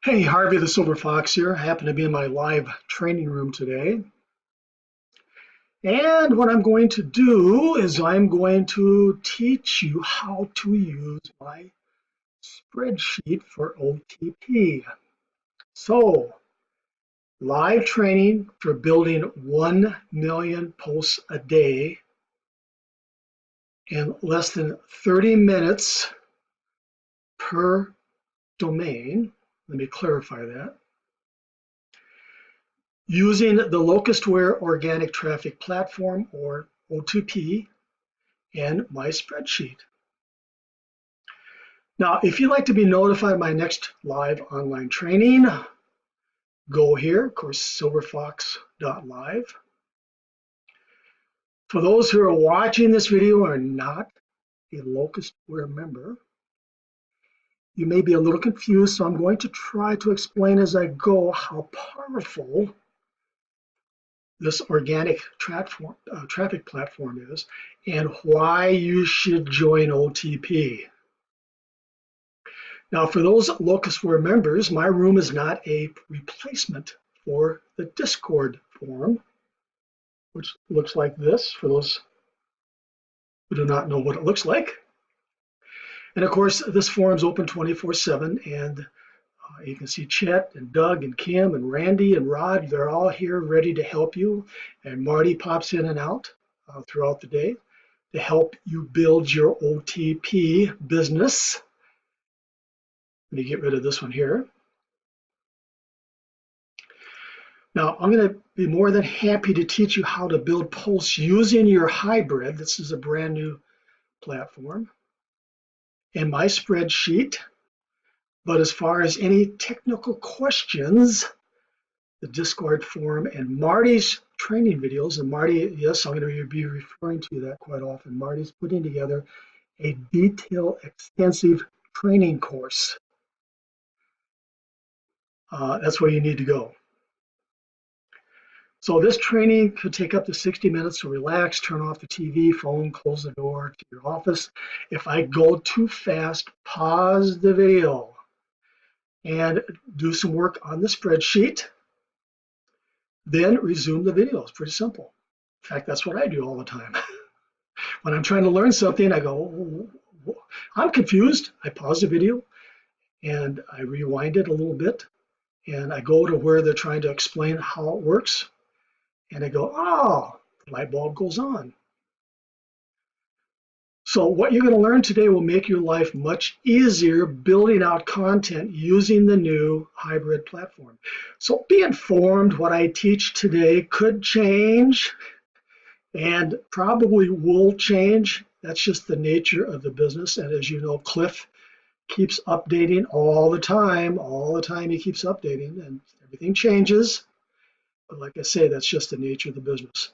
Hey, Harvey the Silver Fox here. I happen to be in my live training room today. And what I'm going to do is I'm going to teach you how to use my spreadsheet for OTP. So, live training for building 1 million posts a day in less than 30 minutes per domain. Let me clarify that. Using the Locustware Organic Traffic Platform, or OTP, and my spreadsheet. Now, if you'd like to be notified of my next live online training, go here, of course, silverfox.live. For those who are watching this video and are not a Locustware member, you may be a little confused, so I'm going to try to explain as I go how powerful this organic traffic platform is and why you should join OTP. Now, for those Locustware members, my room is not a replacement for the Discord forum, which looks like this for those who do not know what it looks like. And of course, this forum is open 24/7, and you can see Chet and Doug and Kim and Randy and Rod. They're all here ready to help you. And Marty pops in and out throughout the day to help you build your OTP business. Let me get rid of this one here. Now, I'm going to be more than happy to teach you how to build posts using your hybrid. This is a brand new platform and my spreadsheet. But as far as any technical questions, the Discord forum and Marty's training videos, and Marty, yes, I'm going to be referring to that quite often. Marty's putting together a detailed, extensive training course. That's where you need to go. So this training could take up to 60 minutes, so relax, turn off the TV, phone, close the door to your office. If I go too fast, pause the video and do some work on the spreadsheet, then resume the video. It's pretty simple. In fact, that's what I do all the time. When I'm trying to learn something, I go, I'm confused. I pause the video and I rewind it a little bit, and I go to where they're trying to explain how it works. And I go, oh, the light bulb goes on. So what you're going to learn today will make your life much easier building out content using the new hybrid platform. So be informed, what I teach today could change and probably will change. That's just the nature of the business. And as you know, Cliff keeps updating all the time. All the time he keeps updating, and everything changes. But like I say, that's just the nature of the business.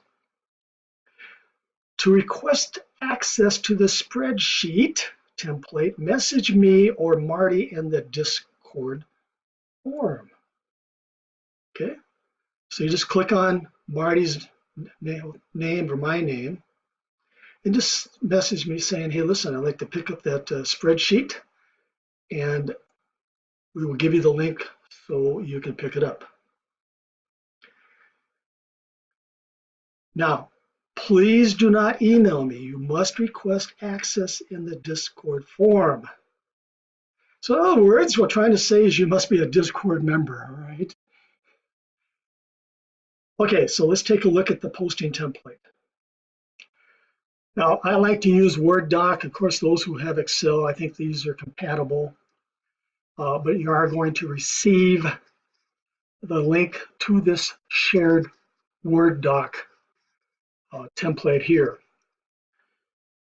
To request access to the spreadsheet template, message me or Marty in the Discord forum. Okay, so you just click on Marty's name or my name and just message me saying, hey, listen, I'd like to pick up that spreadsheet, and we will give you the link so you can pick it up. Now, please do not email me. You must request access in the Discord forum. So in other words, what we're trying to say is you must be a Discord member, all right? Okay, so let's take a look at the posting template. Now, I like to use Word doc. Of course, those who have Excel, I think these are compatible. But you are going to receive the link to this shared Word doc template here.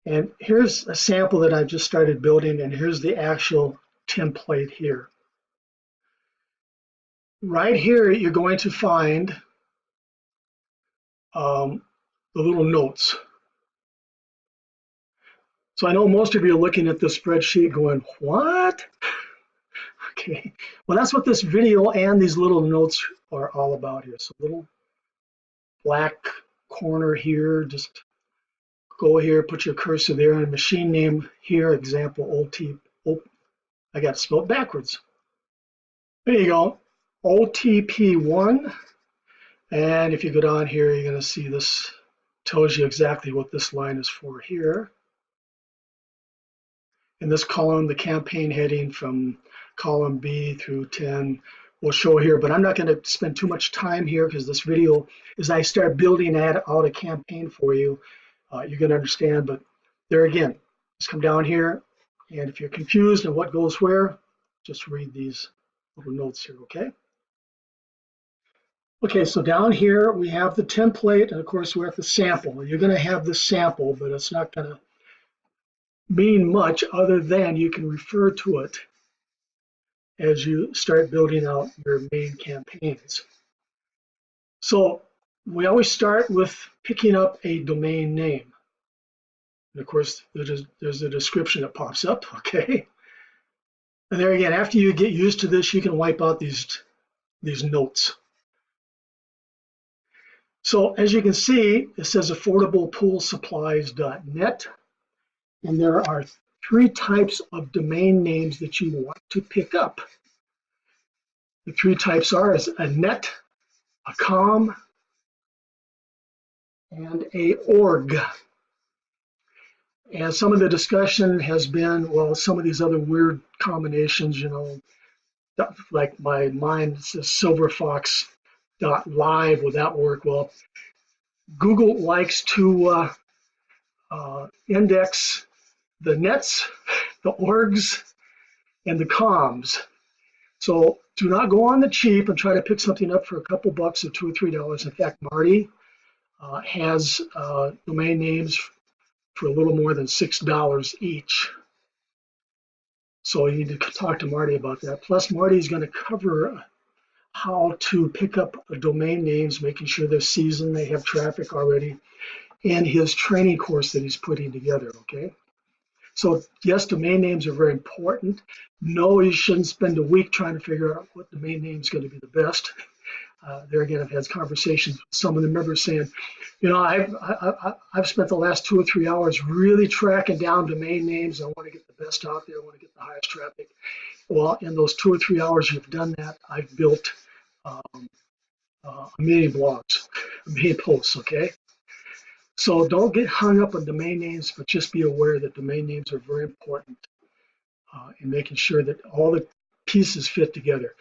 And here's a sample that I've just started building, and here's the actual template here. Right here, you're going to find the little notes. So I know most of you are looking at the spreadsheet going, what? Okay, well, that's what this video and these little notes are all about here. So little black corner here, just go here, put your cursor there, and machine name here, example OT. Oh, I got to spell it backwards. There you go, OTP1. And if you go down here, you're going to see this tells you exactly what this line is for here. In this column, the campaign heading from column B through 10 will show here, but I'm not going to spend too much time here because this video, as I start building out a campaign for you, you're going to understand. But there again, just come down here, and if you're confused on what goes where, just read these little notes here, okay? Okay, so down here we have the template, and of course we have the sample. You're going to have the sample, but it's not going to mean much other than you can refer to it as you start building out your main campaigns. So we always start with picking up a domain name. And of course, there's a description that pops up, okay? And there again, after you get used to this, you can wipe out these notes. So as you can see, it says affordablepoolsupplies.net, and there are 3 types of domain names that you want to pick up. The 3 types are a net, a com, and a org. And some of the discussion has been, well, some of these other weird combinations, you know, like mine says silverfox.live, would that work? Well, Google likes to index the nets, the orgs, and the coms. So do not go on the cheap and try to pick something up for a couple bucks or $2 or $3. In fact, Marty has domain names for a little more than $6 each. So you need to talk to Marty about that. Plus, Marty is going to cover how to pick up domain names, making sure they're seasoned, they have traffic already, and his training course that he's putting together, okay? So yes, domain names are very important. No, you shouldn't spend a week trying to figure out what domain name is going to be the best. There again, I've had conversations with some of the members saying, you know, I've spent the last 2 or 3 hours really tracking down domain names. I want to get the best out there. I want to get the highest traffic. Well, in those 2 or 3 hours you've done that, I've built a million blogs, a million posts, okay? So don't get hung up on domain names, but just be aware that domain names are very important in making sure that all the pieces fit together.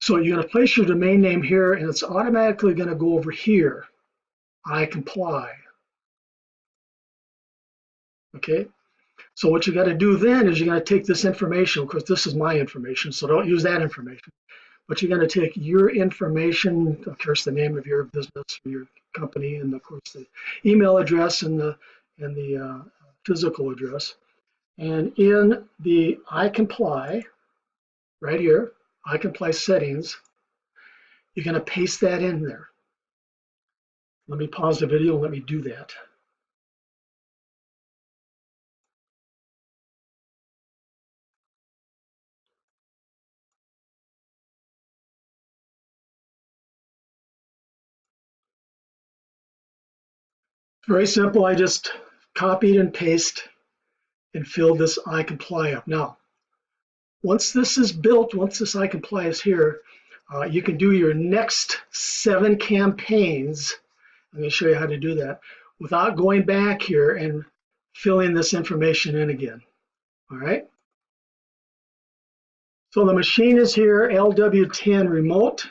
So you're going to place your domain name here, and it's automatically going to go over here. I comply. Okay. So what you got to do then is you're going to take this information. Of course, this is my information, so don't use that information. But you're going to take your information, of course, the name of your business, your company, and of course the email address and the physical address. And in the I comply, right here, I comply settings, you're going to paste that in there. Let me pause the video and let me do that. Very simple. I just copied and pasted and filled this I comply up. Now, once this is built, once this I comply is here, you can do your next 7 campaigns. I'm going to show you how to do that without going back here and filling this information in again. All right. So the machine is here, LW10 remote.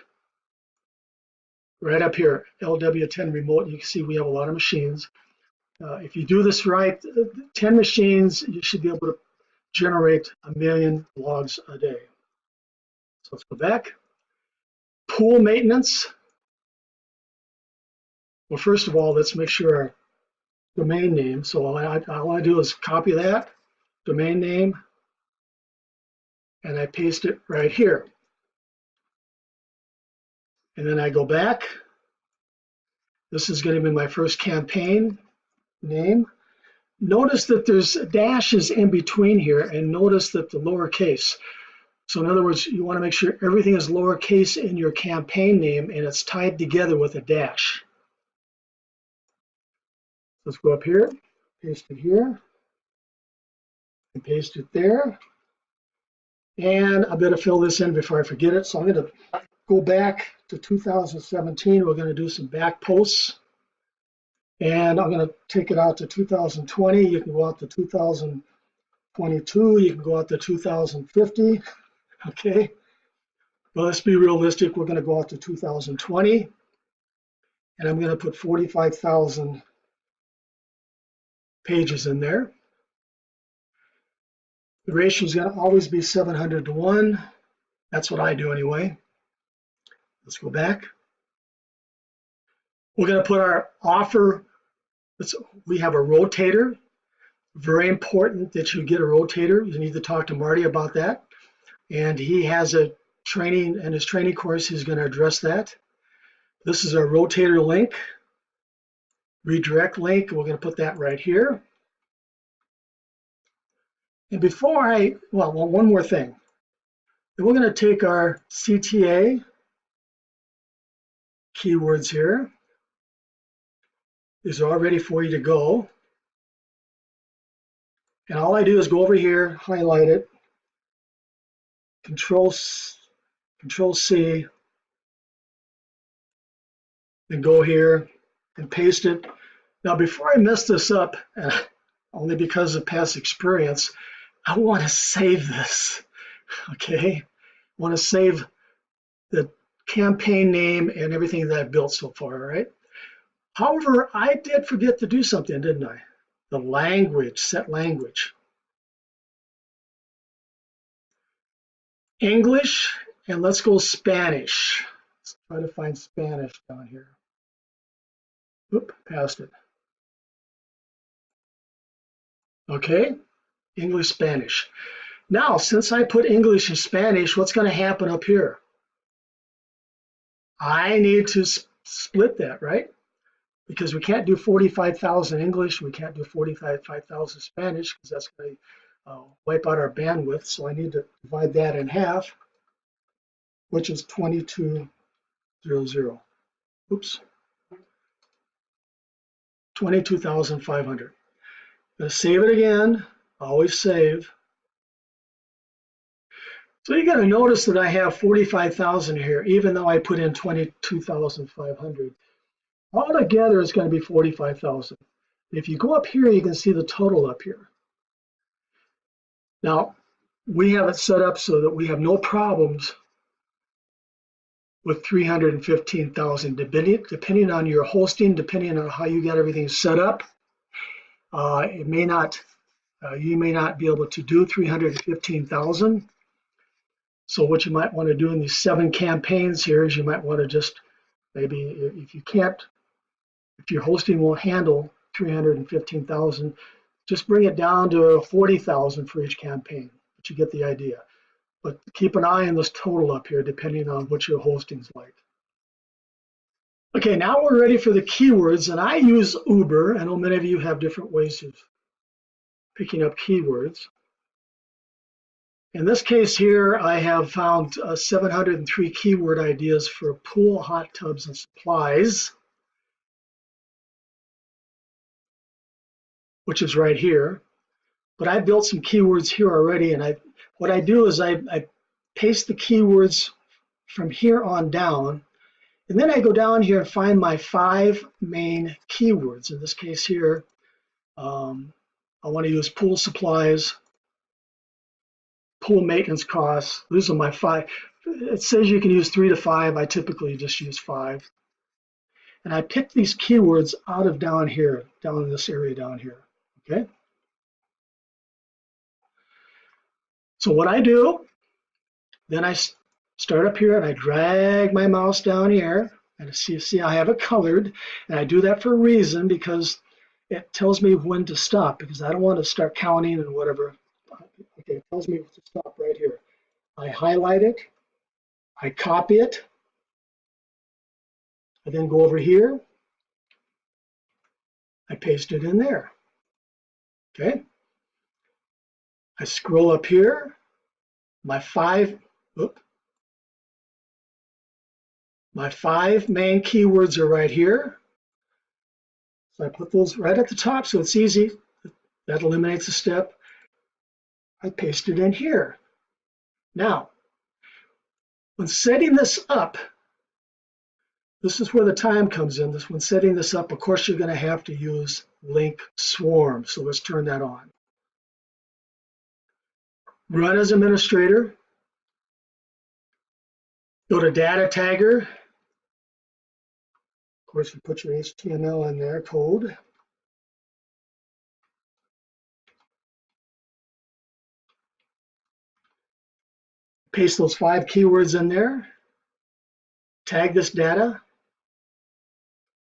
Right up here, LW10 remote. You can see we have a lot of machines. If you do this right, 10 machines, you should be able to generate 1 million logs a day. So let's go back. Pool maintenance. Well, first of all, let's make sure our domain name. So all I do is copy that domain name, and I paste it right here. And then I go back. This is going to be my first campaign name. Notice that there's dashes in between here, and notice that the lowercase. So in other words, you want to make sure everything is lowercase in your campaign name and it's tied together with a dash. Let's go up here, paste it here, and paste it there. And I better fill this in before I forget it. So I'm going to go back to 2017. We're going to do some back posts. And I'm going to take it out to 2020. You can go out to 2022. You can go out to 2050. Okay. But let's be realistic. We're going to go out to 2020. And I'm going to put 45,000 pages in there. The ratio is going to always be 700 to 1. That's what I do anyway. Let's go back. We're going to put our offer. We have a rotator. Very important that you get a rotator. You need to talk to Marty about that. And he has a training, in his training course, he's going to address that. This is our rotator link, redirect link. We're going to put that right here. And before well, one more thing. We're going to take our CTA keywords here. These are all ready for you to go. And all I do is go over here, highlight it, Control C, and go here and paste it. Now, before I mess this up, only because of past experience, I want to save this, okay? I want to save the campaign name and everything that I've built so far, all right? However, I did forget to do something, didn't I? The language, set language. English, and let's go Spanish. Let's try to find Spanish down here. Oop, passed it. Okay, English, Spanish. Now, since I put English and Spanish, what's going to happen up here? I need to split that, right? Because we can't do 45,000 English, we can't do 45,000 Spanish, because that's going to wipe out our bandwidth. So I need to divide that in half, which is 2200. Oops. 22,500. Going to save it again. Always save. So you got to notice that I have 45,000 here, even though I put in 22,500. Altogether, it's going to be 45,000. If you go up here, you can see the total up here. Now, we have it set up so that we have no problems with 315,000, depending on your hosting, depending on how you got everything set up. You may not be able to do 315,000. So what you might want to do in these 7 campaigns here is you might want to just maybe, if your hosting won't handle 315,000, just bring it down to 40,000 for each campaign. But you get the idea. But keep an eye on this total up here, depending on what your hosting's like. Okay, now we're ready for the keywords, and I use Uber. I know many of you have different ways of picking up keywords. In this case here, I have found 703 keyword ideas for pool, hot tubs, and supplies, which is right here. But I built some keywords here already, and what I do is I paste the keywords from here on down, and then I go down here and find my 5 main keywords. In this case here, I want to use pool supplies, pool maintenance costs. These are my 5. It says you can use 3 to 5. I typically just use 5. And I pick these keywords out of down here, down in this area down here, okay? So what I do, then I start up here and I drag my mouse down here, and see I have it colored, and I do that for a reason, because it tells me when to stop, because I don't want to start counting and whatever. Okay, it tells me to stop right here. I highlight it, I copy it, I then go over here, I paste it in there. Okay, I scroll up here, my 5 main keywords are right here. So I put those right at the top so it's easy. That eliminates a step. I paste it in here. Now, when setting this up, this is where the time comes in. When setting this up, of course, you're going to have to use link swarm. So let's turn that on. Run as administrator. Go to data tagger. Of course, you put your HTML in there, code. Paste those 5 keywords in there. Tag this data.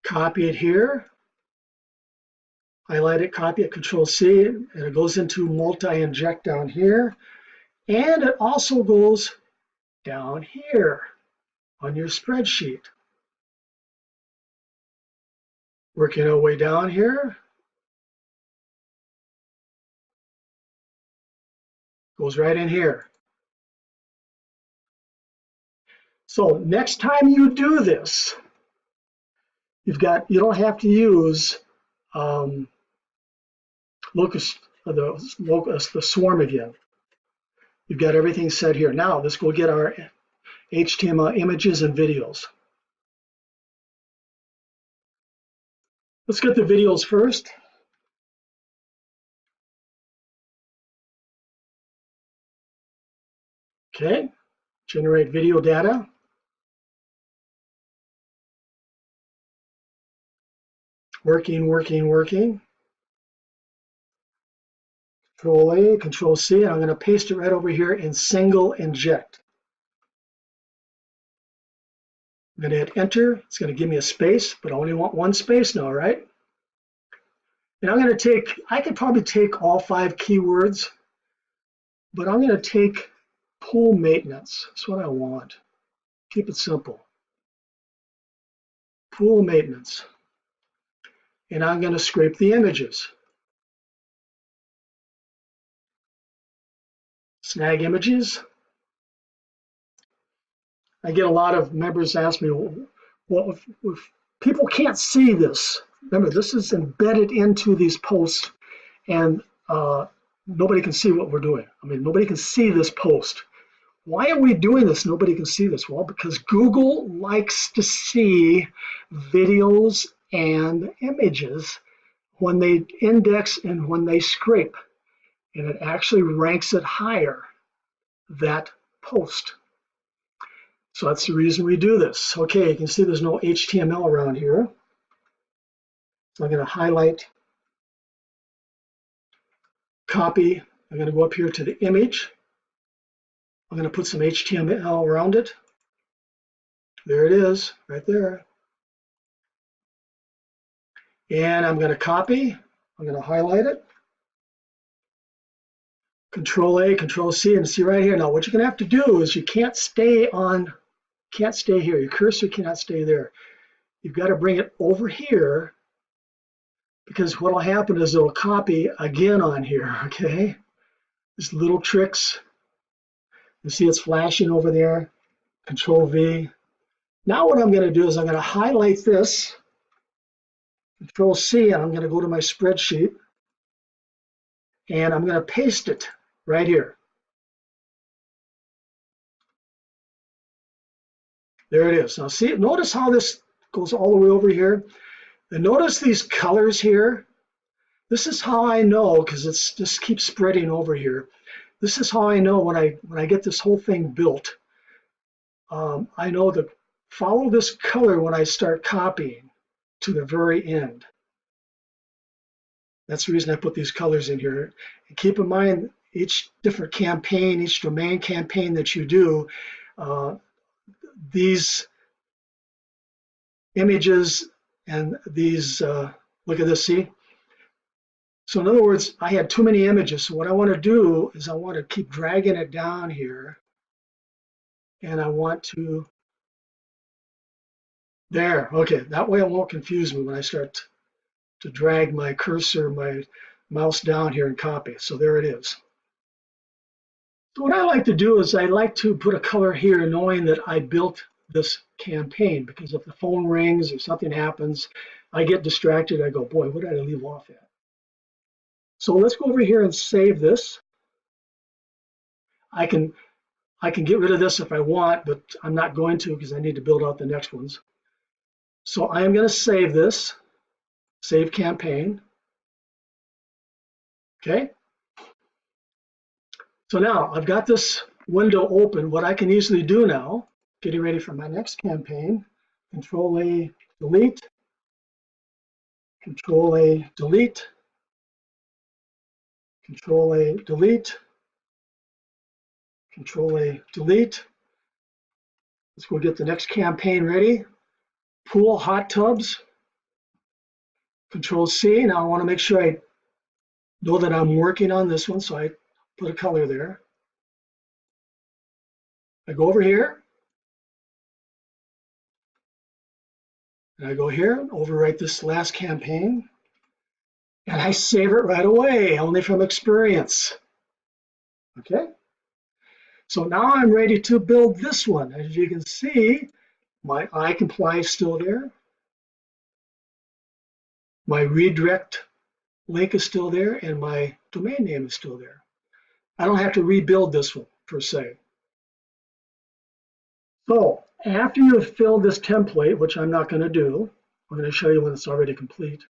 Copy it here. Highlight it, copy it, Control-C, and it goes into multi-inject down here. And it also goes down here on your spreadsheet. Working our way down here. Goes right in here. So next time you do this, you don't have to use the swarm again. You've got everything set here. Now let's go get our HTML images and videos. Let's get the videos first. Okay, generate video data. Working. Control-A, Control-C, and I'm going to paste it right over here in single inject. I'm going to hit enter. It's going to give me a space, but I only want one space now, right? And I'm going to I could probably take all 5 keywords, but I'm going to take pool maintenance. That's what I want. Keep it simple. Pool maintenance. And I'm going to scrape the images. Snag images. I get a lot of members ask me, well, if people can't see this, remember this is embedded into these posts and nobody can see what we're doing. I mean, nobody can see this post. Why are we doing this? Nobody can see this. Well, because Google likes to see videos and images when they index and when they scrape. And it actually ranks it higher, that post. So that's the reason we do this. Okay, you can see there's no HTML around here. So I'm going to highlight, copy. I'm going to go up here to the image. I'm going to put some HTML around it. There it is, right there. And I'm going to copy. I'm going to highlight it. Control-A, Control-C, and see right here. Now, what you're going to have to do is you can't stay here. Your cursor cannot stay there. You've got to bring it over here because what will happen is it'll copy again on here, okay? These little tricks. You see it's flashing over there. Control-V. Now what I'm going to do is I'm going to highlight this. Control-C, and I'm going to go to my spreadsheet. And I'm going to paste it right here. There it is. Now see, notice how this goes all the way over here. And notice these colors here. This is how I know, because it's just keeps spreading over here. This is how I know when I get this whole thing built. I know to follow this color when I start copying to the very end. That's the reason I put these colors in here. And keep in mind, each different campaign, each domain campaign that you do, these images and these, look at this, see? So in other words, I had too many images. So what I want to do is I want to keep dragging it down here. And I want to, there, okay. That way it won't confuse me when I start to drag my cursor, my mouse down here and copy. So there it is. So what I like to do is I like to put a color here knowing that I built this campaign, because if the phone rings or something happens, I get distracted. I go, boy, what did I leave off at? So let's go over here and save this. I I can get rid of this if I want, but I'm not going to because I need to build out the next ones. So I am going to save this, save campaign. Okay. So now I've got this window open. What I can easily do now, getting ready for my next campaign, Control A, delete, Control A, delete, Control A, delete, Control A, delete. Let's go get the next campaign ready. Pool hot tubs, Control C. Now I want to make sure I know that I'm working on this one, so I put a color there. I go over here, and I go here, overwrite this last campaign, and I save it right away, only from experience. Okay, so now I'm ready to build this one. As you can see, my iComply is still there. My redirect link is still there, and my domain name is still there. I don't have to rebuild this one per se. So after you've filled this template, which I'm not going to do, I'm going to show you when it's already complete.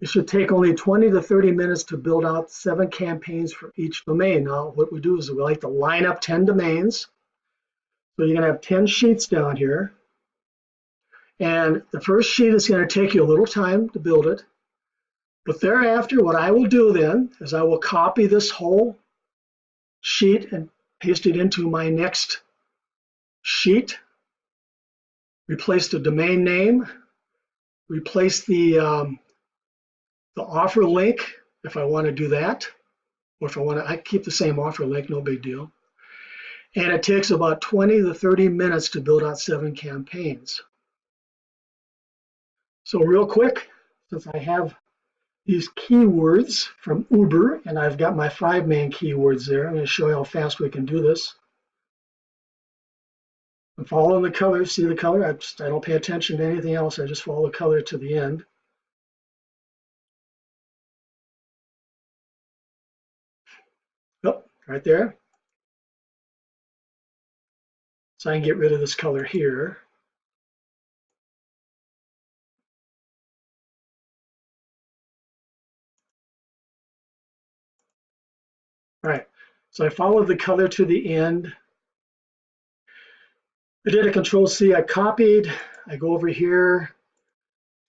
It should take only 20 to 30 minutes to build out 7 campaigns for each domain. Now, what we do is we like to line up 10 domains. So you're going to have 10 sheets down here. And the first sheet is going to take you a little time to build it. But thereafter, what I will do then is I will copy this whole sheet and paste it into my next sheet, replace the domain name, replace the offer link if I want to do that, or if I want to, I keep the same offer link, no big deal. And it takes about 20 to 30 minutes to build out 7 campaigns. So real quick, since I have these keywords from Uber, and I've got my 5 main keywords there, I'm going to show you how fast we can do this. I'm following the color. See the color? I don't pay attention to anything else. I just follow the color to the end. Oh, right there. So I can get rid of this color here. All right, so I followed the color to the end. I did a Control C, I copied, I go over here,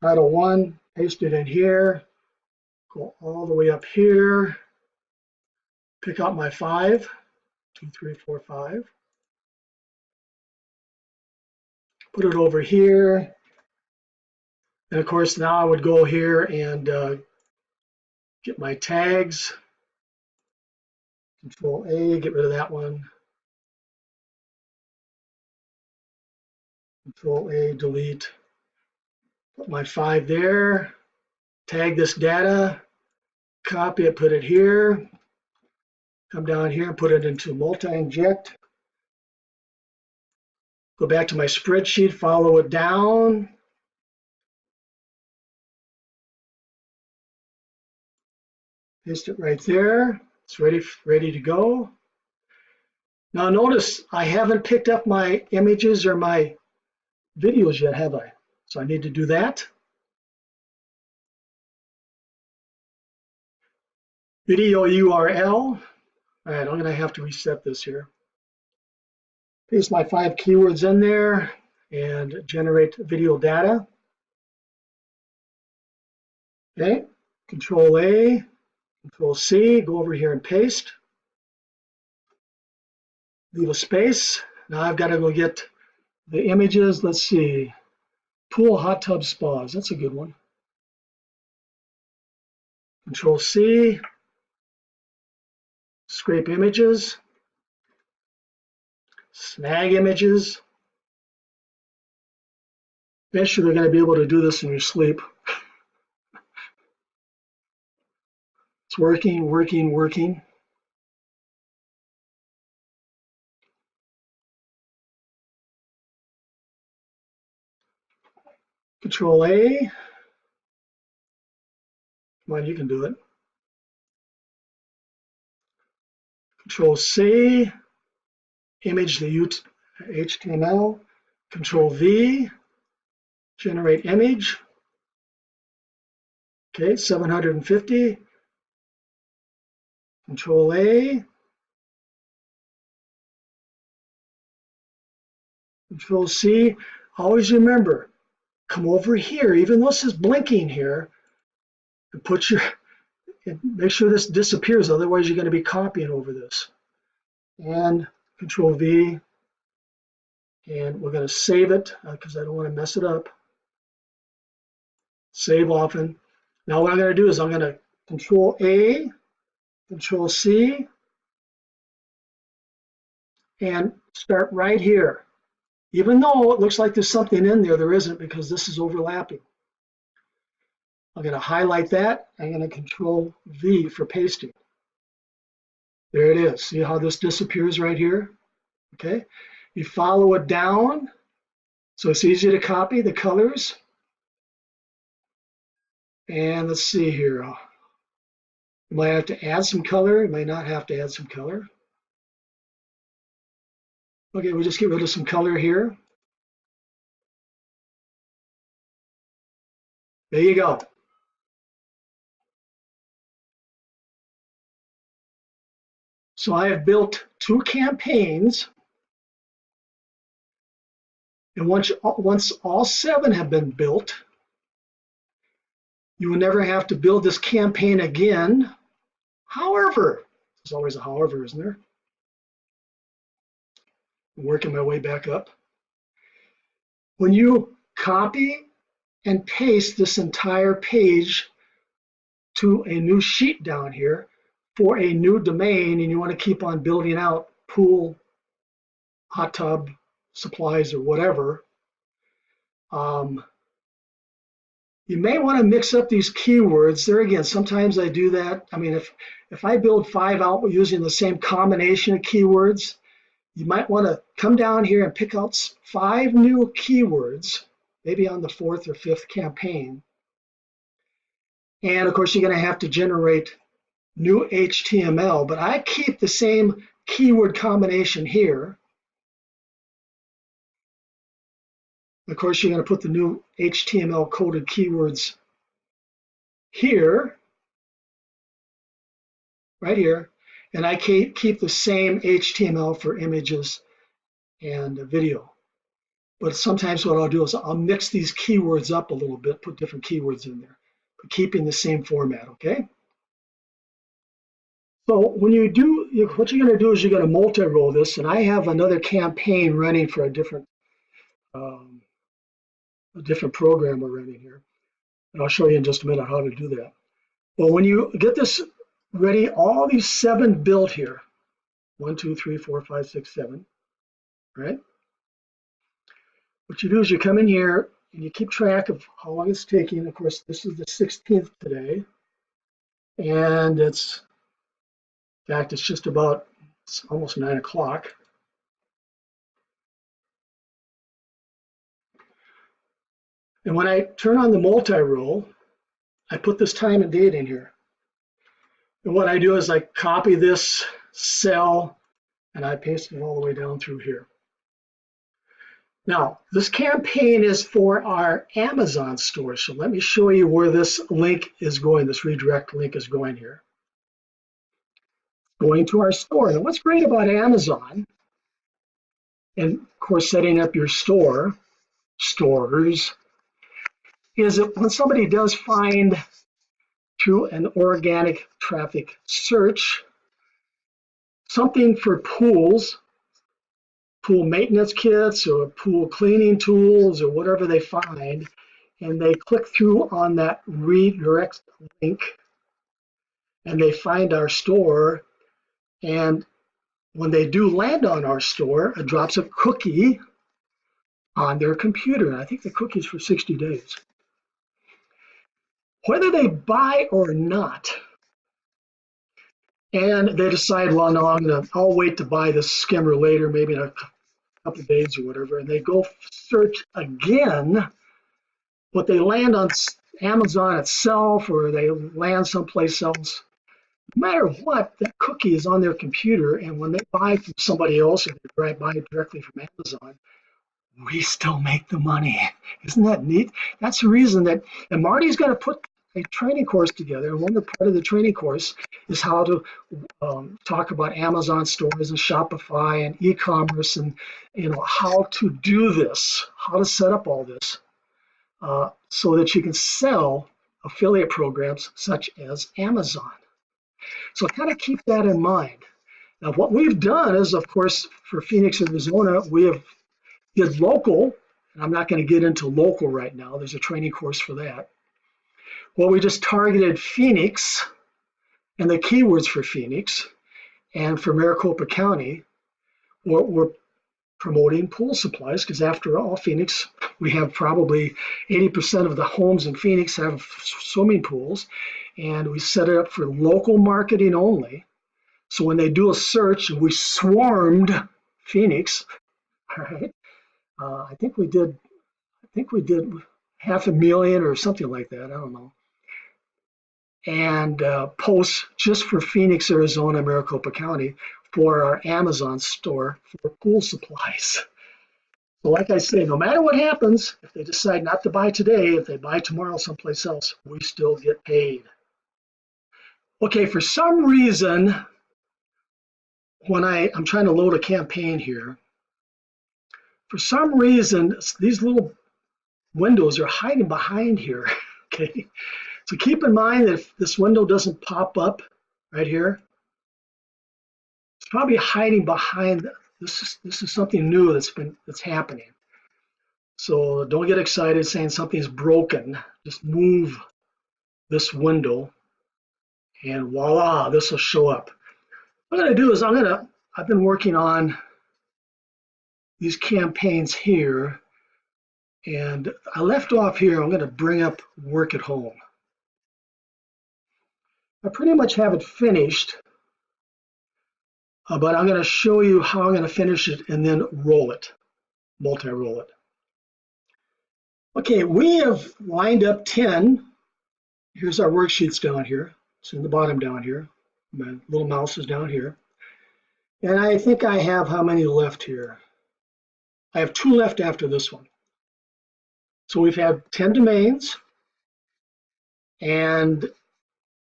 title 1, paste it in here, go all the way up here, pick out my 5, 2, 3, 4, 5, put it over here, and of course now I would go here and get my tags, Control A, get rid of that one, Control A, delete, put my 5 there, tag this data, copy it, put it here, come down here and put it into multi-inject, go back to my spreadsheet, follow it down, paste it right there, it's ready to go. Now notice I haven't picked up my images or my videos yet, have I? So I need to do that. Video URL. All right, I'm going to have to reset this here. Paste my 5 keywords in there and generate video data. Okay, Control A, Control C, go over here and paste. Leave a space. Now I've got to go get the images. Let's see. Pool hot tub spas. That's a good one. Control C. Scrape images. Snag images. Eventually they're going to be able to do this in your sleep. It's working, working, working. Control A. Come on, you can do it. Control C. image the HTML, Control V, generate image. Okay, 750. Control A, Control C. Always remember, come over here, even though this is blinking here, and make sure this disappears, otherwise you're going to be copying over this. And Control V, and we're going to save it because I don't want to mess it up. Save often. Now what I'm going to do is I'm going to Control A, Control C, and start right here. Even though it looks like there's something in there, there isn't because this is overlapping. I'm going to highlight that. I'm going to Control V for pasting. There it is. See how this disappears right here? Okay. You follow it down so it's easy to copy the colors. And let's see here. You might have to add some color. You might not have to add some color. Okay, we'll just get rid of some color here. There you go. So I have built 2 campaigns. And once all 7 have been built, you will never have to build this campaign again. However, there's always a however, isn't there? I'm working my way back up. When you copy and paste this entire page to a new sheet down here for a new domain, and you want to keep on building out pool, hot tub, supplies, or whatever, you may want to mix up these keywords. There again, sometimes I do that. I mean, if I build 5 out using the same combination of keywords, you might want to come down here and pick out 5 new keywords, maybe on the 4th or 5th campaign. And of course, you're going to have to generate new HTML, but I keep the same keyword combination here. Of course, you're going to put the new HTML coded keywords here, right here, and I keep the same HTML for images and video. But sometimes what I'll do is I'll mix these keywords up a little bit, put different keywords in there, but keeping the same format, okay? So when you do, what you're going to do is you're going to multi-row this, and I have another campaign running for a different program we're running here. And I'll show you in just a minute how to do that. Well, when you get this ready, all these 7 built here, 1, 2, 3, 4, 5, 6, 7, right? What you do is you come in here and you keep track of how long it's taking. Of course, this is the 16th today. And in fact, it's almost 9 o'clock. And when I turn on the multi-row, I put this time and date in here. And what I do is I copy this cell and I paste it all the way down through here. Now, this campaign is for our Amazon store. So let me show you where this link is going, this redirect link is going here. Going to our store. And what's great about Amazon, and of course setting up your stores, is that when somebody does find through an organic traffic search something for pools, pool maintenance kits or pool cleaning tools or whatever they find, and they click through on that redirect link and they find our store, and when they do land on our store, it drops a cookie on their computer. And I think the cookie is for 60 days. Whether they buy or not, and they decide, well, no, I'll wait to buy this skimmer later, maybe in a couple of days or whatever, and they go search again, but they land on Amazon itself or they land someplace else, no matter what, that cookie is on their computer, and when they buy from somebody else or they buy it directly from Amazon, we still make the money. Isn't that neat? That's the reason that, and Marty's going to put a training course together. And one part of the training course is how to talk about Amazon stores and Shopify and e-commerce, and how to do this, how to set up all this, so that you can sell affiliate programs such as Amazon. So kind of keep that in mind. Now, what we've done is, of course, for Phoenix, Arizona, we have did local, and I'm not going to get into local right now. There's a training course for that. Well, we just targeted Phoenix and the keywords for Phoenix, and for Maricopa County, we're promoting pool supplies, because after all, Phoenix, we have probably 80% of the homes in Phoenix have swimming pools, and we set it up for local marketing only. So when they do a search, and we swarmed Phoenix, all right, I think we did 500,000 or something like that. I don't know. And posts just for Phoenix, Arizona, Maricopa County for our Amazon store for pool supplies. So like I say, no matter what happens, if they decide not to buy today, if they buy tomorrow someplace else, we still get paid. Okay, for some reason, when I'm trying to load a campaign here, for some reason, these little windows are hiding behind here. Okay, so keep in mind that if this window doesn't pop up right here, it's probably hiding behind. This is something new that's happening. So don't get excited saying something's broken. Just move this window, and voila, this will show up. What I'm going to do is I've been working on these campaigns here, and I left off here. I'm going to bring up work at home. I pretty much have it finished, but I'm going to show you how I'm going to finish it and then roll it, multi-roll it. Okay, we have lined up 10. Here's our worksheets down here. It's in the bottom down here. My little mouse is down here. And I think I have how many left here? I have 2 left after this one. So we've had 10 domains. And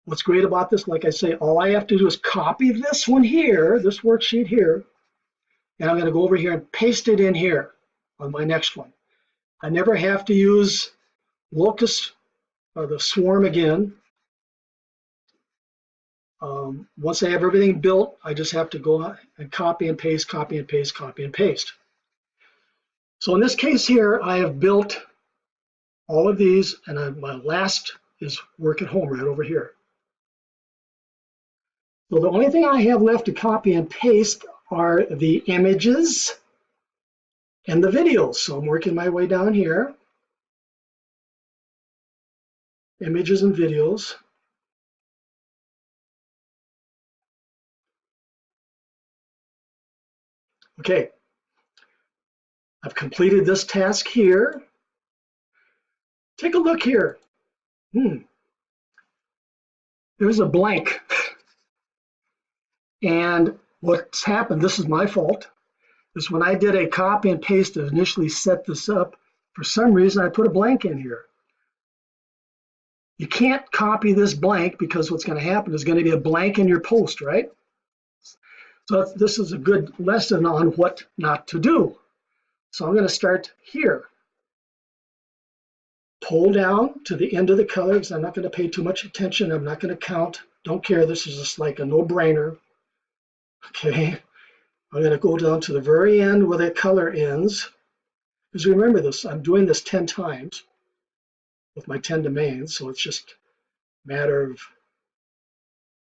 what's great about this, like I say, all I have to do is copy this one here, this worksheet here, and I'm going to go over here and paste it in here on my next one. I never have to use Locust or the Swarm again. Once I have everything built, I just have to go and copy and paste, copy and paste, copy and paste. So in this case here, I have built all of these, and my last is work at home right over here. So the only thing I have left to copy and paste are the images and the videos. So I'm working my way down here. Images and videos. Okay, I've completed this task here. Take a look here. There's a blank. And what's happened, this is my fault, is when I did a copy and paste to initially set this up, for some reason I put a blank in here. You can't copy this blank, because what's going to happen is going to be a blank in your post, right? So this is a good lesson on what not to do. So I'm going to start here. Pull down to the end of the colors. I'm not going to pay too much attention. I'm not going to count. Don't care. This is just like a no-brainer. Okay. I'm going to go down to the very end where that color ends. Because remember this, I'm doing this 10 times with my 10 domains. So it's just a matter of,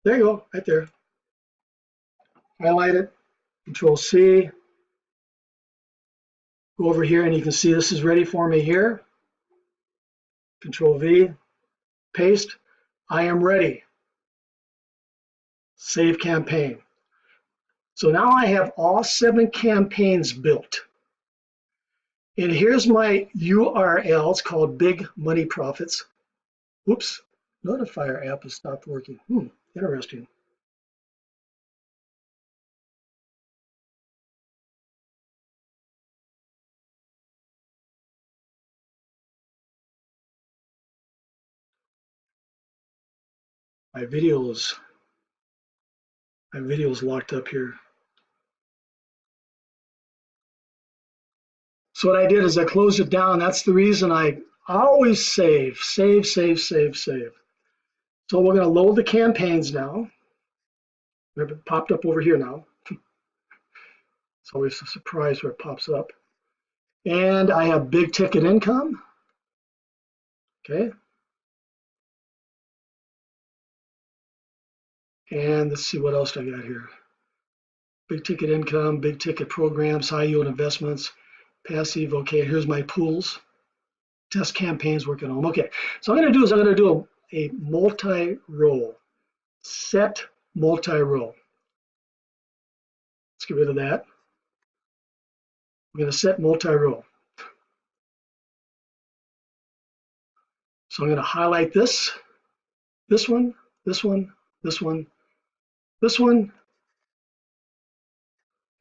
there you go, right there. Highlight it, Control C. Go over here and you can see this is ready for me here. Control V, paste. I am ready. Save campaign. So now I have all 7 campaigns built. And here's my URL. It's called Big Money Profits. Oops, Notifier app has stopped working. Interesting. My video is locked up here. So what I did is I closed it down. That's the reason I always save. So we're going to load the campaigns now. It popped up over here now. It's always a surprise where it pops up. And I have big ticket income. Okay. And let's see what else I got here. Big ticket income, big ticket programs, high yield investments, passive. Okay, here's my pools. Test campaigns, work at home. Okay, so I'm going to do a multi-row, set multi-row. Let's get rid of that. I'm going to set multi-row. So I'm going to highlight this one, this one, this one, this one,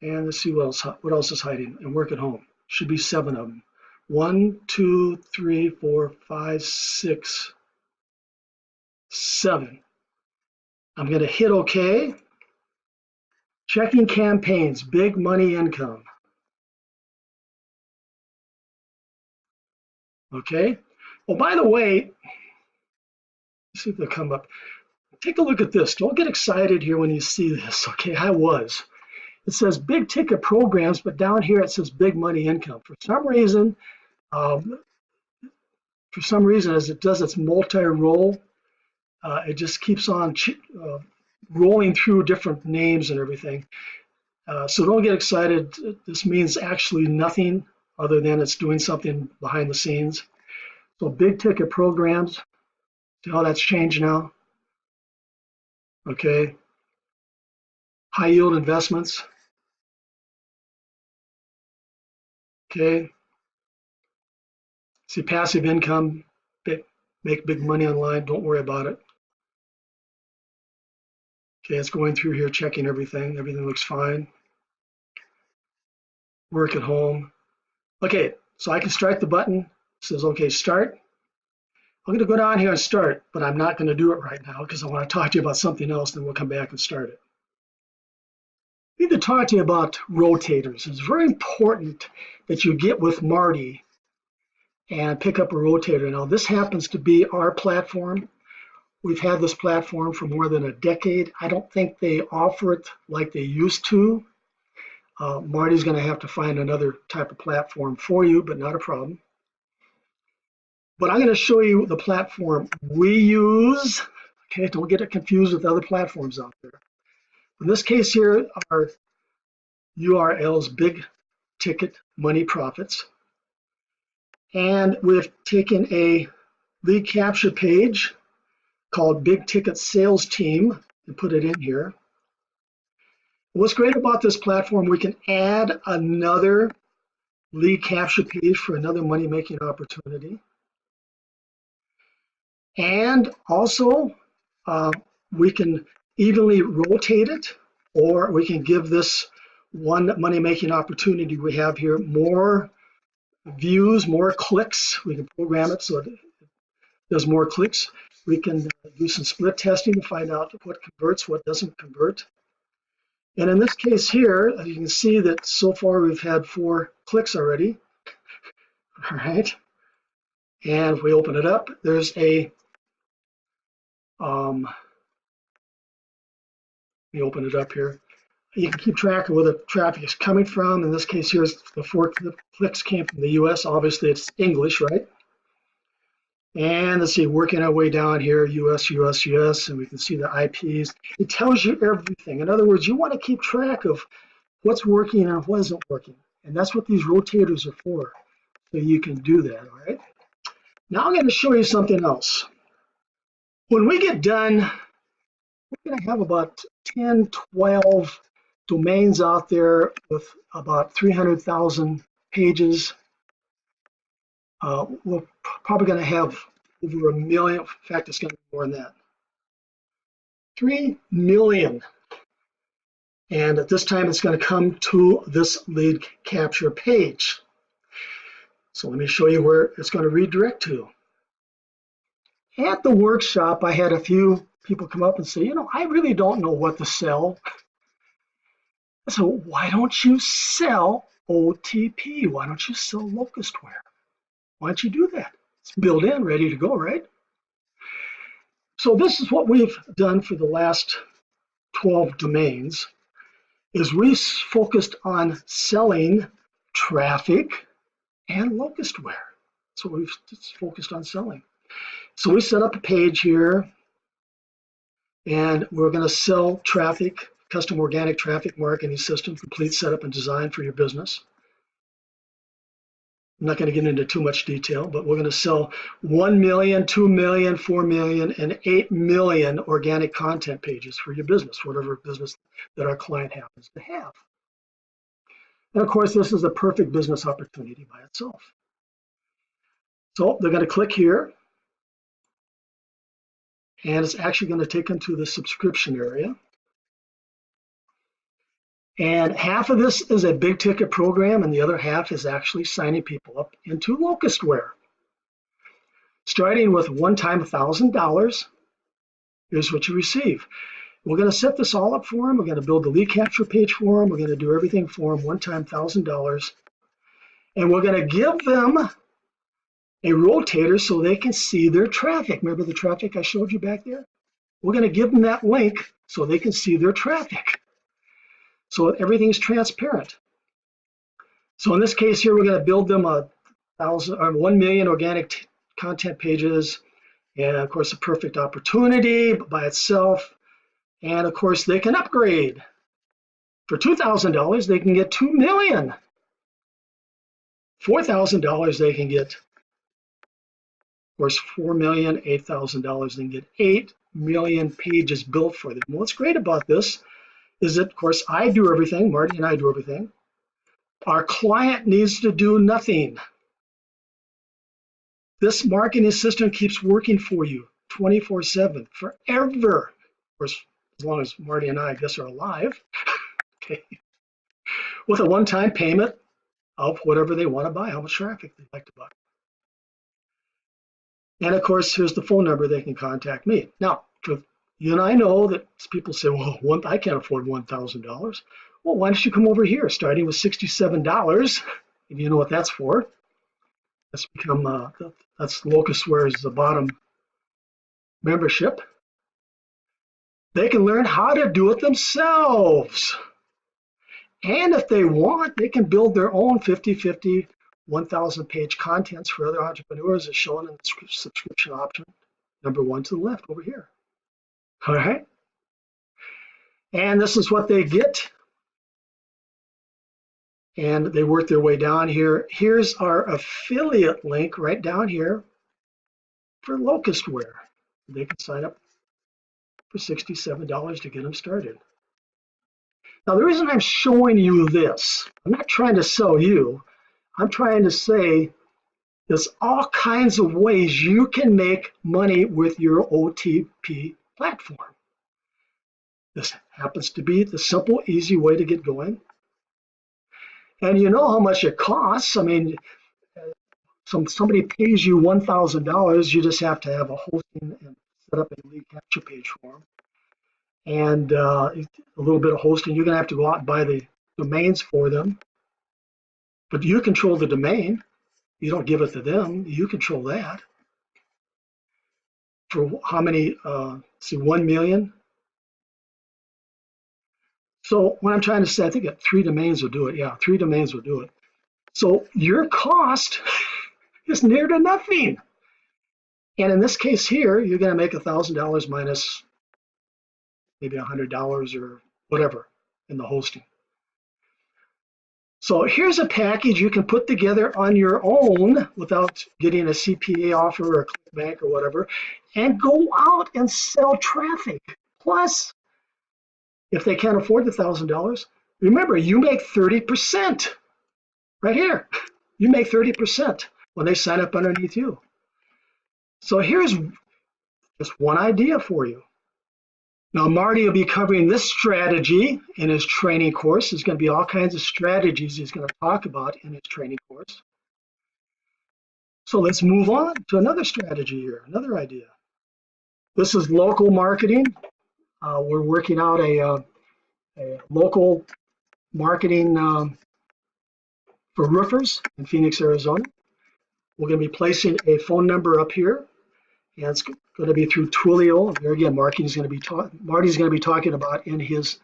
and let's see what else is hiding. And work at home. Should be 7 of them. 1, 2, 3, 4, 5, 6, 7. I'm going to hit OK. Checking campaigns, big money income. Okay. Oh, by the way, let's see if they'll come up. Take a look at this. Don't get excited here when you see this. Okay, I was. It says big ticket programs, but down here it says big money income. For some reason, as it does its multi-roll, it just keeps on rolling through different names and everything. So don't get excited. This means actually nothing other than it's doing something behind the scenes. So big ticket programs, see how that's changed now? Okay. High yield investments. Okay. See passive income, make big money online, don't worry about it. Okay, it's going through here, checking everything. Everything looks fine. Work at home. Okay, so I can start the button. It says, okay, start. I'm going to go down here and start, but I'm not going to do it right now because I want to talk to you about something else, then we'll come back and start it. I need to talk to you about rotators. It's very important that you get with Marty and pick up a rotator. Now, this happens to be our platform. We've had this platform for more than a decade. I don't think they offer it like they used to. Marty's going to have to find another type of platform for you, but not a problem. But I'm going to show you the platform we use. Okay, don't get it confused with other platforms out there. In this case here, our URLs, big ticket money profits. And we've taken a lead capture page called Big Ticket Sales Team and put it in here. What's great about this platform, we can add another lead capture page for another money-making opportunity. And also, we can evenly rotate it, or we can give this one money-making opportunity we have here more views, more clicks. We can program it so it does more clicks. We can do some split testing to find out what converts, what doesn't convert. And in this case here, you can see that so far we've had 4 clicks already. All right. And if we open it up, there's a, let me open it up here. You can keep track of where the traffic is coming from. In this case here, the 4 clicks came from the US. Obviously, it's English, right? And let's see, working our way down here, US, and we can see the IPs. It tells you everything. In other words, you want to keep track of what's working and what isn't working. And that's what these rotators are for. So you can do that, all right? Now I'm going to show you something else. When we get done, we're going to have about 10, 12 domains out there with about 300,000 pages. We're probably going to have over 1 million. In fact, it's going to be more than that. 3 million. And at this time, it's going to come to this lead capture page. So let me show you where it's going to redirect to. At the workshop, I had a few people come up and say, I really don't know what to sell. So why don't you sell OTP? Why don't you sell Locustware? Why don't you do that? It's built in, ready to go, right? So this is what we've done for the last 12 domains, is we focused on selling traffic and Locustware. So we've focused on selling. So we set up a page here, and we're going to sell traffic, custom organic traffic marketing system, complete setup and design for your business. I'm not going to get into too much detail, but we're going to sell 1 million, 2 million, 4 million, and 8 million organic content pages for your business, whatever business that our client happens to have. And of course, this is a perfect business opportunity by itself. So they're going to click here, and it's actually going to take them to the subscription area. And half of this is a big ticket program, and the other half is actually signing people up into Locustware. Starting with one-time $1,000, here's what you receive. We're going to set this all up for them. We're going to build the lead capture page for them. We're going to do everything for them, one-time $1,000. And we're going to give them a rotator so they can see their traffic. Remember the traffic I showed you back there? We're going to give them that link so they can see their traffic. So everything's transparent. So in this case here, we're going to build them 1 million organic content pages, and of course a perfect opportunity by itself. And of course they can upgrade. For $2,000 they can get 2 million. $4,000 they can get, of course, 4 million. $8,000 they can get 8 million pages built for them. What's great about this is that, of course, I do everything. Marty and I do everything. Our client needs to do nothing. This marketing system keeps working for you 24/7, forever. Of course, as long as Marty and I guess, are alive. Okay. With a one-time payment of whatever they want to buy, how much traffic they'd like to buy. And of course, here's the phone number they can contact me. Now, you and I know that people say, well, I can't afford $1,000. Well, why don't you come over here, starting with $67? And you know what that's for. That's become, that's Locustware's the bottom membership. They can learn how to do it themselves. And if they want, they can build their own 50/50, 1,000-page contents for other entrepreneurs, as shown in the subscription option, number 1 to the left over here. All right. And this is what they get. And they work their way down here. Here's our affiliate link right down here for Locustware. They can sign up for $67 to get them started. Now, the reason I'm showing you this, I'm not trying to sell you. I'm trying to say there's all kinds of ways you can make money with your OTP platform. This happens to be the simple, easy way to get going. And you know how much it costs. I mean, somebody pays you $1,000, you just have to have a hosting and set up a lead capture page for them. And a little bit of hosting. You're going to have to go out and buy the domains for them. But you control the domain. You don't give it to them. You control that. For how many? See, 1 million. So what I'm trying to say, I think 3 domains will do it. Yeah, 3 domains will do it. So your cost is near to nothing. And in this case here, you're going to make $1,000 minus maybe $100 or whatever in the hosting. So here's a package you can put together on your own without getting a CPA offer or a ClickBank or whatever, and go out and sell traffic. Plus, if they can't afford the $1,000, remember, you make 30% right here. You make 30% when they sign up underneath you. So here's just one idea for you. Now, Marty will be covering this strategy in his training course. There's going to be all kinds of strategies he's going to talk about in his training course. So let's move on to another strategy here, another idea. This is local marketing. We're working out a local marketing for roofers in Phoenix, Arizona. We're going to be placing a phone number up here, and it's going to be through Twilio. There again, Marty's going to be talking about in his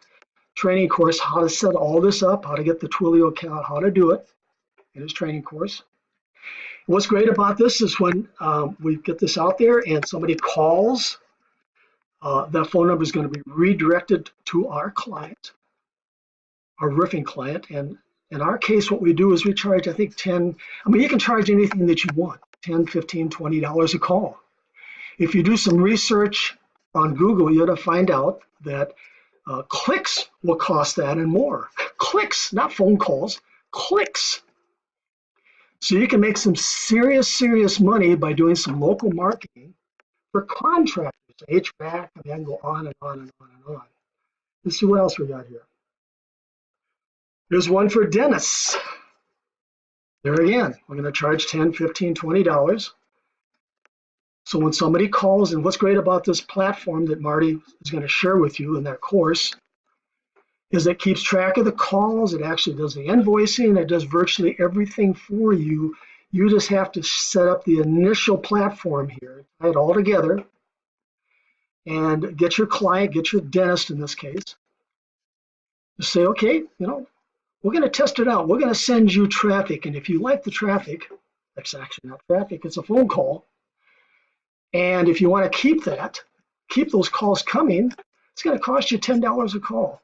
training course how to set all this up, how to get the Twilio account, how to do it in his training course. What's great about this is when we get this out there and somebody calls, that phone number is going to be redirected to our client, our roofing client. And in our case, what we do is we charge, I think, you can charge anything that you want, $10, $15, $20 a call. If you do some research on Google, you're going to find out that clicks will cost that and more. Clicks, not phone calls, clicks. So you can make some serious money by doing some local marketing for contractors, HVAC, I can go on and on and on and on. Let's see what else we got here. There's one for dentists. There again, we're going to charge $10, $15, $20. So when somebody calls, and what's great about this platform that Marty is going to share with you in that course is it keeps track of the calls, it actually does the invoicing, it does virtually everything for you. You just have to set up the initial platform here, tie it all together, and get your client, get your dentist in this case, to say, okay, we're going to test it out. We're going to send you traffic, and if you like the traffic, that's actually not traffic, it's a phone call. And if you want to keep those calls coming, it's going to cost you $10 a call.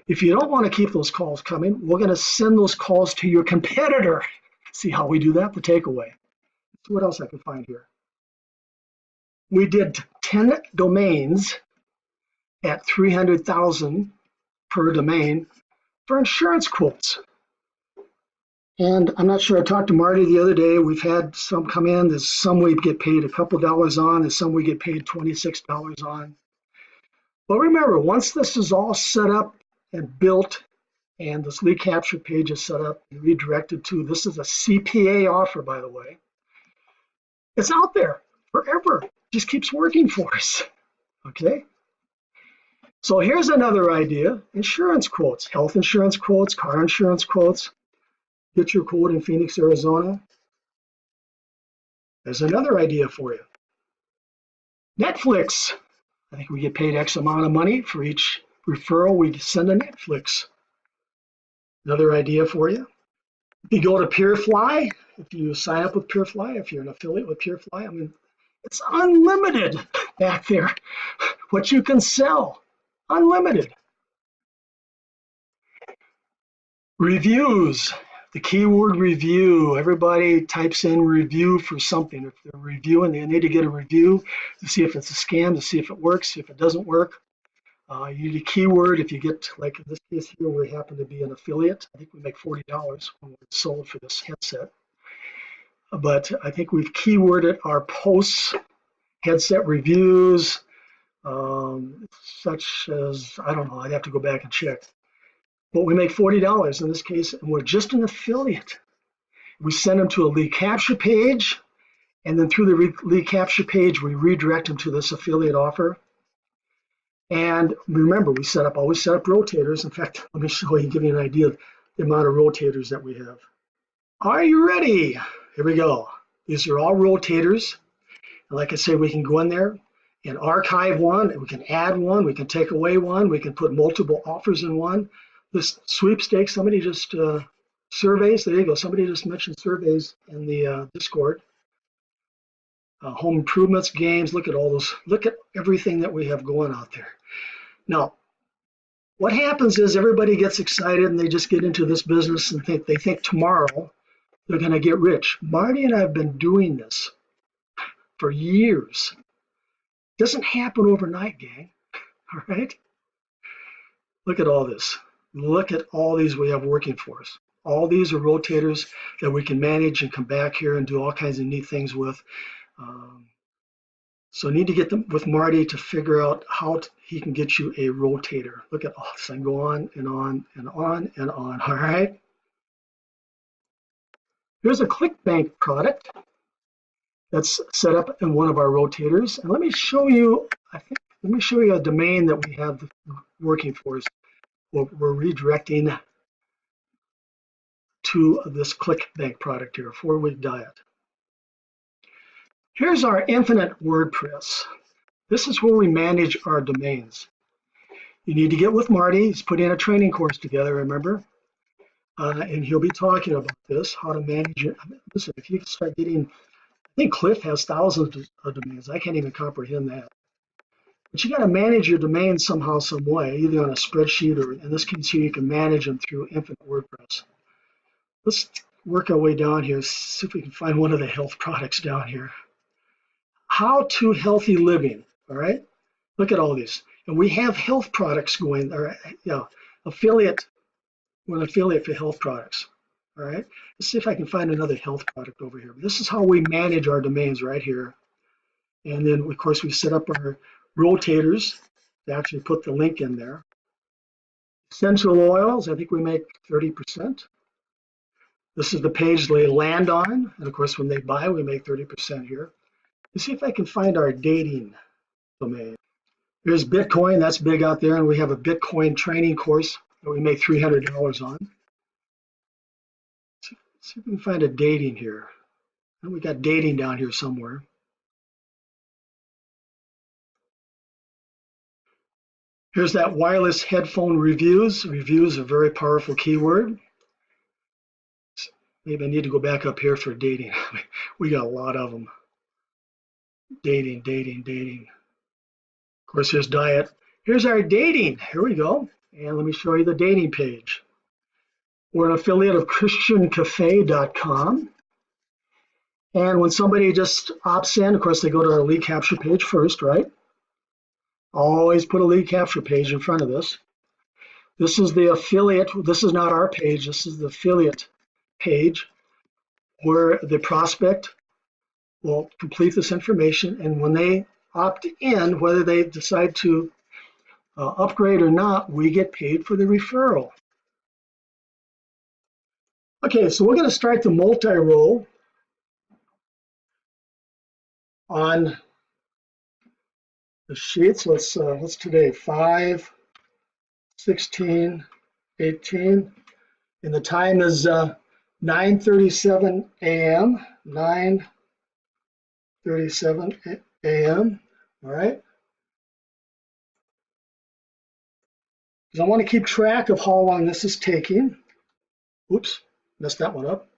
If you don't want to keep those calls coming, we're going to send those calls to your competitor. See how we do that? The takeaway. So what else I can find here? We did 10 domains at $300,000 per domain for insurance quotes. And I'm not sure, I talked to Marty the other day. We've had some come in. There's some we get paid a couple dollars on, and some we get paid $26 on. But remember, once this is all set up and built, and this lead capture page is set up and redirected to, this is a CPA offer, by the way. It's out there forever. Just keeps working for us. Okay. So here's another idea: insurance quotes, health insurance quotes, car insurance quotes. Get your quote in Phoenix, Arizona. There's another idea for you. Netflix. I think we get paid X amount of money for each referral we send to Netflix. Another idea for you. If you go to PureFly, if you sign up with PureFly, if you're an affiliate with PureFly, it's unlimited back there. What you can sell, unlimited. Reviews. The keyword review. Everybody types in review for something. If they're reviewing, they need to get a review to see if it's a scam, to see if it works. If it doesn't work, you need a keyword. If you get, like in this case here, we happen to be an affiliate. I think we make $40 when it's sold for this headset. But I think we've keyworded our posts, headset reviews, such as, I don't know, I'd have to go back and check. But we make $40 in this case, and we're just an affiliate. We send them to a lead capture page, and then through the lead capture page, we redirect them to this affiliate offer. And remember, we always set up rotators. In fact, let me show you, give you an idea of the amount of rotators that we have. Are you ready? Here we go. These are all rotators. And like I say, we can go in there and archive one, and we can add one, we can take away one, we can put multiple offers in one. This sweepstakes, somebody just surveys, there you go, somebody just mentioned surveys in the Discord. Home improvements, games, look at all those, look at everything that we have going out there. Now, what happens is everybody gets excited and they just get into this business and they think tomorrow they're going to get rich. Marty and I have been doing this for years. It doesn't happen overnight, gang, all right? Look at all this. Look at all these we have working for us. All these are rotators that we can manage and come back here and do all kinds of neat things with. So I need to get them with Marty to figure out how he can get you a rotator. Look at all this. I can go on and on and on and on. All right. Here's a ClickBank product. That's set up in one of our rotators. And let me show you, let me show you a domain that we have working for us. We're redirecting to this ClickBank product here, 4-week diet. Here's our infinite WordPress. This is where we manage our domains. You need to get with Marty. He's putting a training course together, remember? And he'll be talking about this, how to manage it. Listen, if you start getting, I think Cliff has thousands of domains. I can't even comprehend that. But you got to manage your domains somehow, some way, either on a spreadsheet or in this case here, you can manage them through Infinite WordPress. Let's work our way down here, see if we can find one of the health products down here. How to healthy living, all right? Look at all these. And we have health products going, or affiliate, we're an affiliate for health products, all right? Let's see if I can find another health product over here. This is how we manage our domains right here. And then, of course, we set up our rotators to actually put the link in there. Essential oils, I think we make 30%. This is the page they land on. And of course, when they buy, we make 30% here. Let's see if I can find our dating domain. Here's Bitcoin, that's big out there. And we have a Bitcoin training course that we make $300 on. Let's see if we can find a dating here. And we got dating down here somewhere. Here's that wireless headphone reviews. Reviews are a very powerful keyword. Maybe I need to go back up here for dating. We got a lot of them. Dating, dating, dating. Of course, here's diet. Here's our dating. Here we go. And let me show you the dating page. We're an affiliate of ChristianCafe.com. And when somebody just opts in, of course, they go to our lead capture page first, right? Always put a lead capture page in front of this. This is the affiliate. This is not our page. This is the affiliate page where the prospect will complete this information. And when they opt in, whether they decide to upgrade or not, we get paid for the referral. Okay, so we're going to start the multi-role on the sheets. Let's today 5, 16, 18, and the time is 9:37 a.m. 9:37 a.m. All right. Because I want to keep track of how long this is taking. Oops, messed that one up.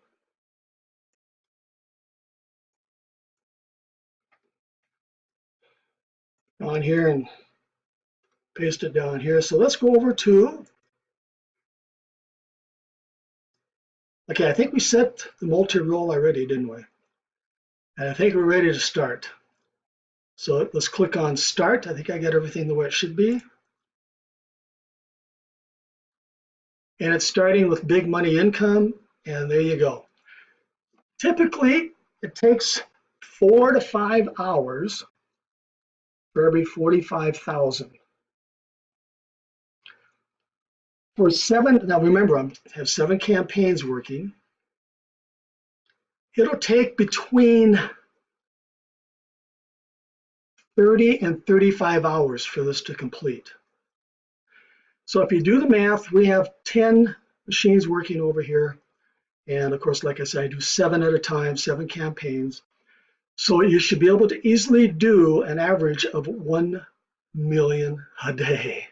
On here and paste it down here. So let's go over to, okay, I think we set the multi-role already, didn't we? And I think we're ready to start. So let's click on start. I think I got everything the way it should be. And it's starting with big money income, and there you go. Typically, it takes 4 to 5 hours for every 45,000. For 7, now remember, I have 7 campaigns working. It'll take between 30 and 35 hours for this to complete. So if you do the math, we have 10 machines working over here. And of course, like I said, I do 7 at a time, 7 campaigns. So you should be able to easily do an average of 1 million a day.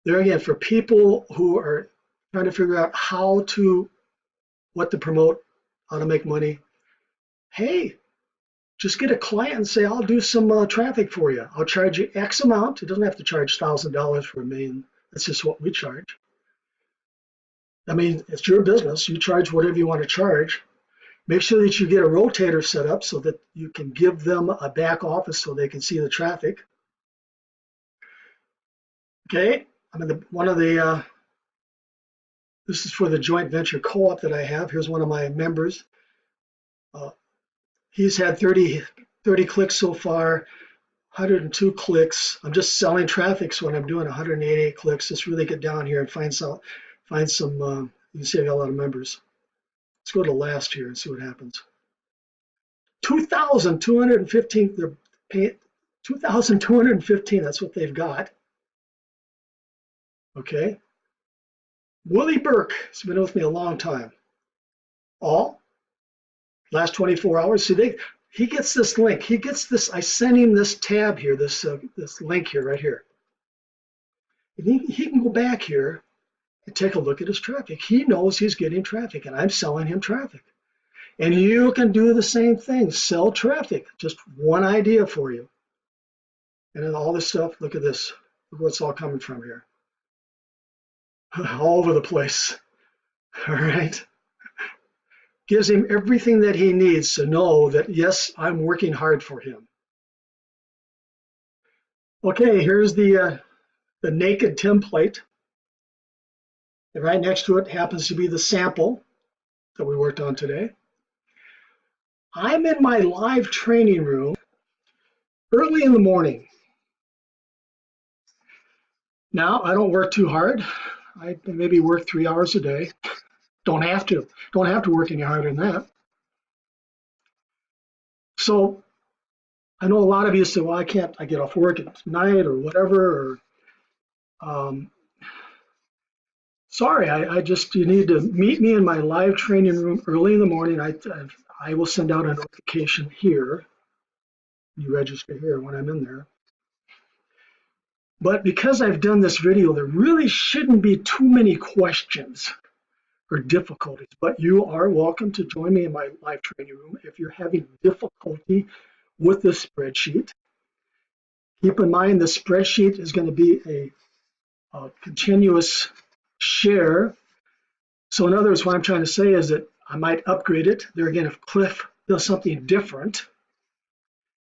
There again, for people who are trying to figure out what to promote, how to make money, hey, just get a client and say, I'll do some traffic for you. I'll charge you X amount. It doesn't have to charge $1,000 for $1 million. That's just what we charge. I mean, it's your business. You charge whatever you want to charge. Make sure that you get a rotator set up so that you can give them a back office so they can see the traffic. Okay, I'm in this is for the joint venture co-op that I have. Here's one of my members. He's had 30 clicks so far, 102 clicks. I'm just selling traffic, so when I'm doing 188 clicks, just really get down here and find some. You can see I got a lot of members. Let's go to last here and see what happens. 2,215, they're paying 2,215, that's what they've got. Okay. Willie Burke has been with me a long time. All last 24 hours. See, he gets this link. He gets this. I sent him this tab here, this link here, right here. And he can go back here and take a look at his traffic. He knows he's getting traffic, and I'm selling him traffic. And you can do the same thing. Sell traffic. Just one idea for you. And then all this stuff. Look at this. Look where it's all coming from here. All over the place. All right. Gives him everything that he needs to know that, yes, I'm working hard for him. Okay, here's the naked template. And right next to it happens to be the sample that we worked on today. I'm in my live training room early in the morning. Now, I don't work too hard. I maybe work 3 hours a day. Don't have to work any harder than that. So I know a lot of you say, well, I get off work at night or whatever. Or, sorry, you need to meet me in my live training room early in the morning. I will send out a notification here. You register here when I'm in there. But because I've done this video, there really shouldn't be too many questions or difficulties, but you are welcome to join me in my live training room if you're having difficulty with the spreadsheet. Keep in mind the spreadsheet is going to be a continuous share. So in other words, what I'm trying to say is that I might upgrade it. There again, if Cliff does something different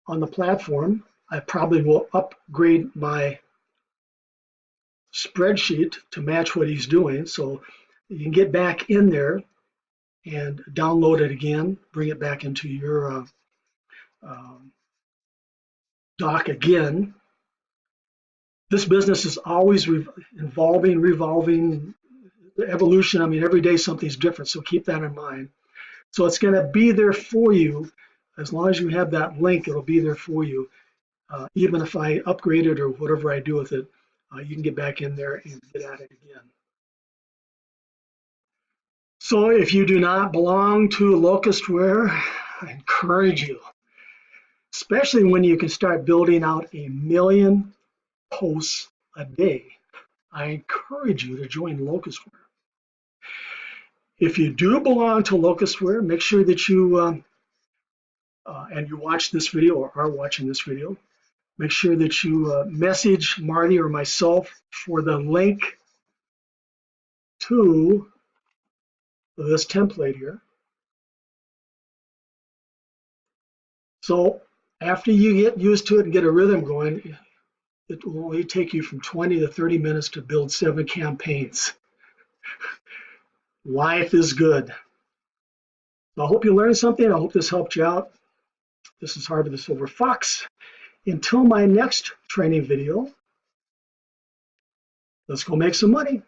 on the platform, I probably will upgrade my spreadsheet to match what he's doing. So you can get back in there and download it again, bring it back into your doc again. This business is always revolving, evolution. I mean, every day something's different, so keep that in mind. So it's going to be there for you. As long as you have that link, it'll be there for you. Even if I upgrade it or whatever I do with it, you can get back in there and get at it again. So if you do not belong to Locustware, I encourage you, especially when you can start building out 1 million posts a day. I encourage you to join Locustware. If you do belong to Locustware, make sure that you, and you watch this video or are watching this video, make sure that you message Marty or myself for the link to this template here. So after you get used to it and get a rhythm going, it will only take you from 20 to 30 minutes to build 7 campaigns. Life is good. I hope you learned something. I hope this helped you out. This is Harvey the Silver Fox. Until my next training video, let's go make some money.